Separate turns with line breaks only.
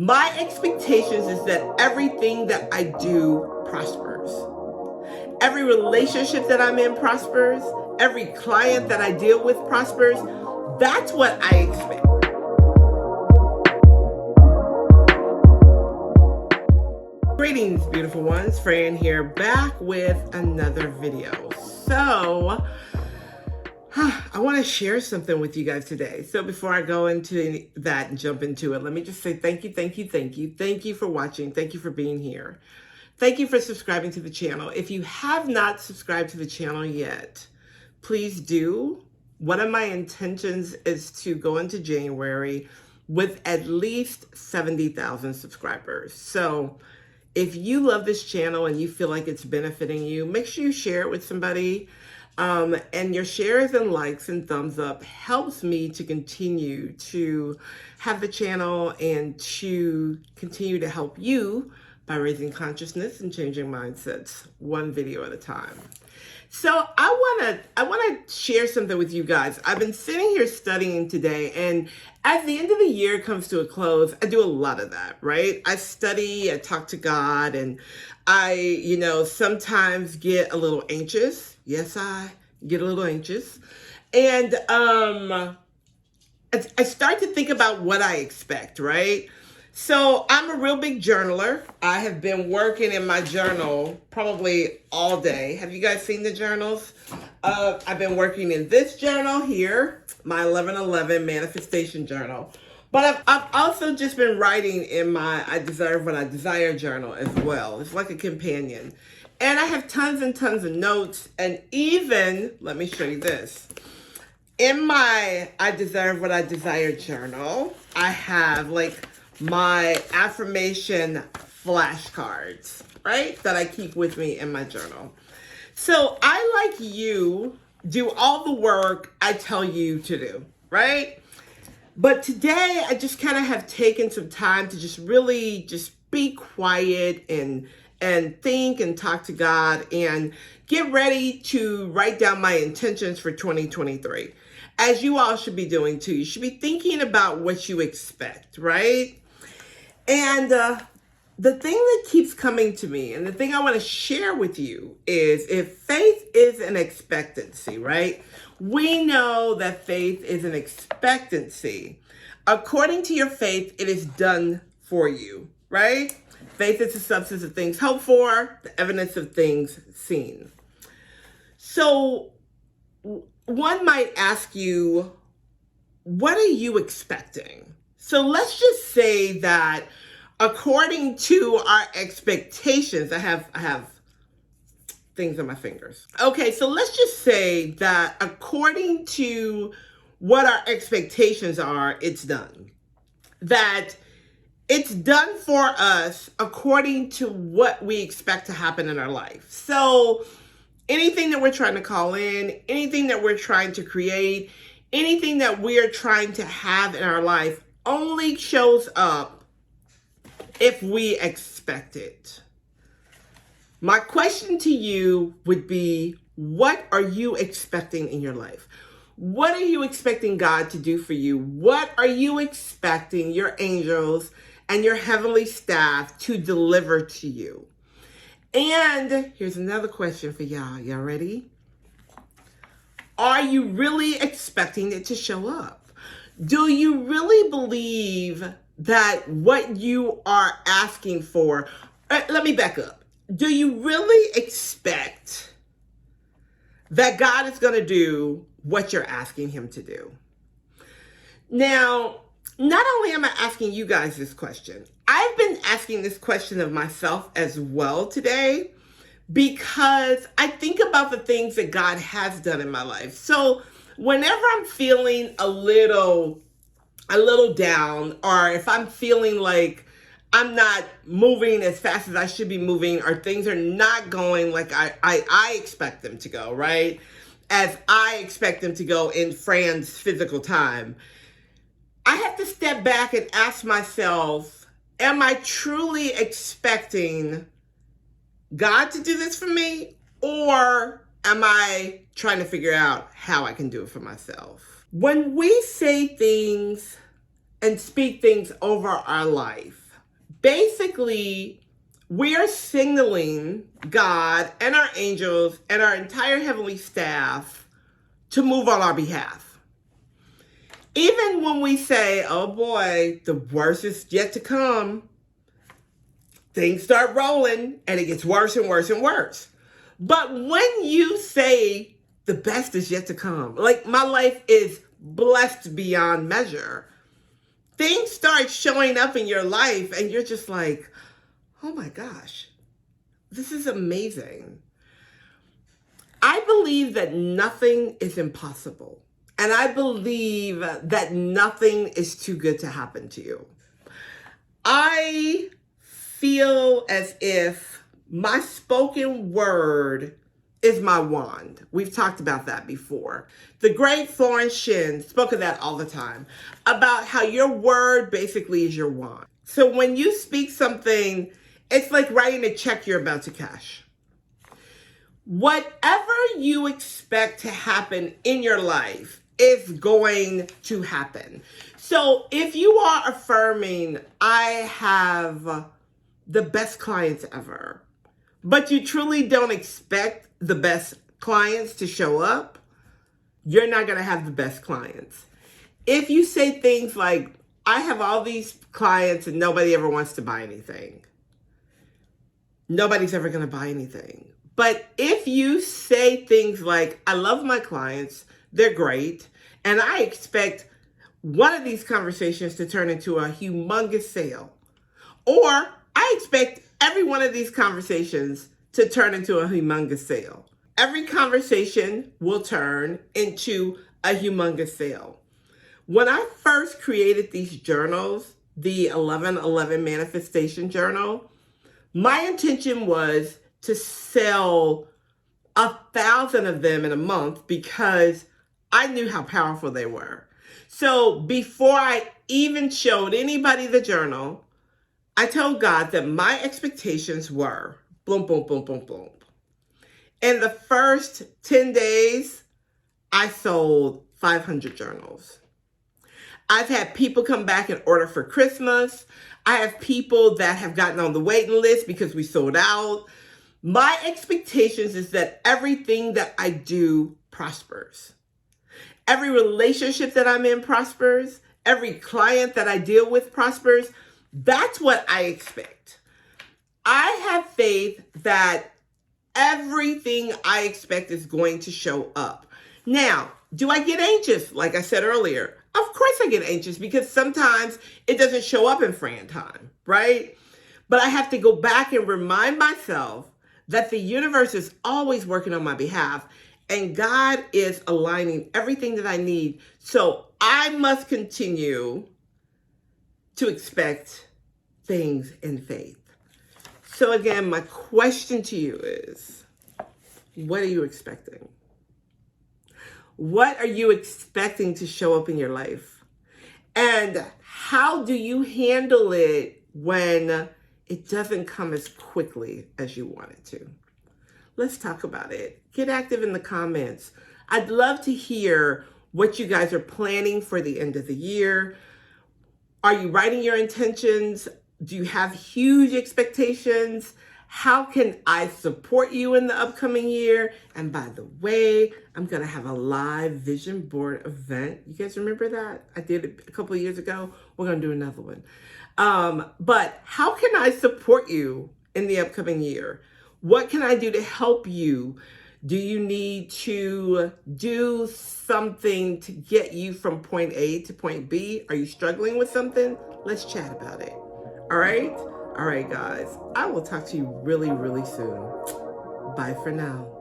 My expectations is that everything that I do prospers. Every relationship that I'm in prospers. Every client that I deal with prospers. That's what I expect. Greetings, beautiful ones. Fran here, back with another video. So, I want to share something with you guys today. So before I go into that and jump into it, let me just say thank you, thank you, thank you. Thank you for watching. Thank you for being here. Thank you for subscribing to the channel. If you have not subscribed to the channel yet, please do. One of my intentions is to go into January with at least 70,000 subscribers. So if you love this channel and you feel like it's benefiting you, make sure you share it with somebody. And your shares and likes and thumbs up helps me to continue to have the channel and to continue to help you by raising consciousness and changing mindsets one video at a time. So I want to share something with you guys. I've been sitting here studying today, and as the end of the year comes to a close, I do a lot of that, right? I study, I talk to God, and I, sometimes get a little anxious. Yes, I get a little anxious. And I start to think about what I expect, right? So I'm a real big journaler. I have been working in my journal probably all day. Have you guys seen the journals? I've been working in this journal here, my 11/11 manifestation journal. But I've also just been writing in my I Desire What I Desire journal as well. It's like a companion. And I have tons and tons of notes. And even, let me show you this. In my I Desire What I Desire journal, I have like my affirmation flashcards, right? That I keep with me in my journal. So I, like you, do all the work I tell you to do, right? But today I just kind of have taken some time to just really just be quiet and think and talk to God and get ready to write down my intentions for 2023. As you all should be doing too. You should be thinking about what you expect, right? And the thing that keeps coming to me and the thing I want to share with you is if faith is an expectancy, right? We know that faith is an expectancy. According to your faith, it is done for you, right? Faith is the substance of things hoped for, the evidence of things seen. So one might ask you, what are you expecting? So let's just say that according to our expectations, I have things on my fingers. Okay, so let's just say that according to what our expectations are, it's done. That it's done for us according to what we expect to happen in our life. So anything that we're trying to call in, anything that we're trying to create, anything that we're trying to have in our life only shows up if we expect it. My question to you would be, what are you expecting in your life? What are you expecting God to do for you? What are you expecting your angels and your heavenly staff to deliver to you? And here's another question for y'all. Y'all ready? Are you really expecting it to show up? Do you really believe that what you are asking for, let me back up. Do you really expect that God is going to do what you're asking him to do? Now, not only am I asking you guys this question, I've been asking this question of myself as well today because I think about the things that God has done in my life. So whenever I'm feeling a little down, or if I'm feeling like I'm not moving as fast as I should be moving, or things are not going like I expect them to go, right? As I expect them to go in Fran's physical time, I have to step back and ask myself, am I truly expecting God to do this for me? Or am I trying to figure out how I can do it for myself? When we say things and speak things over our life, Basically, we are signaling God and our angels and our entire heavenly staff to move on our behalf. Even when we say, oh boy, the worst is yet to come, things start rolling and it gets worse and worse and worse. But when you say the best is yet to come, like my life is blessed beyond measure, things start showing up in your life and you're just like, oh my gosh, this is amazing. I believe that nothing is impossible. And I believe that nothing is too good to happen to you. I feel as if my spoken word is my wand. We've talked about that before. The great Florence Shin spoke of that all the time, about how your word basically is your wand. So when you speak something, it's like writing a check you're about to cash. Whatever you expect to happen in your life is going to happen. So if you are affirming, I have the best clients ever, but you truly don't expect the best clients to show up, you're not going to have the best clients. If you say things like, I have all these clients and nobody ever wants to buy anything, nobody's ever going to buy anything. But if you say things like, I love my clients, they're great, and I expect one of these conversations to turn into a humongous sale, or I expect every one of these conversations to turn into a humongous sale. Every conversation will turn into a humongous sale. When I first created these journals, the 1111 Manifestation Journal, my intention was to sell 1,000 of them in a month because I knew how powerful they were. So before I even showed anybody the journal, I told God that my expectations were boom, boom, boom, boom, boom. In the first 10 days, I sold 500 journals. I've had people come back and order for Christmas. I have people that have gotten on the waiting list because we sold out. My expectations is that everything that I do prospers. Every relationship that I'm in prospers. Every client that I deal with prospers. That's what I expect. I have faith that everything I expect is going to show up. Now, do I get anxious? Like I said earlier, of course I get anxious because sometimes it doesn't show up in Fran time, right? But I have to go back and remind myself that the universe is always working on my behalf and God is aligning everything that I need. So I must continue to expect things in faith. So again, my question to you is, what are you expecting? What are you expecting to show up in your life? And how do you handle it when it doesn't come as quickly as you want it to? Let's talk about it. Get active in the comments. I'd love to hear what you guys are planning for the end of the year. Are you writing your intentions? Do you have huge expectations? How can I support you in the upcoming year? And by the way, I'm going to have a live vision board event. You guys remember that? I did it a couple of years ago. We're going to do another one. But how can I support you in the upcoming year? What can I do to help you? Do you need to do something to get you from point A to point B? Are you struggling with something? Let's chat about it. All right? All right, guys. I will talk to you really, really soon. Bye for now.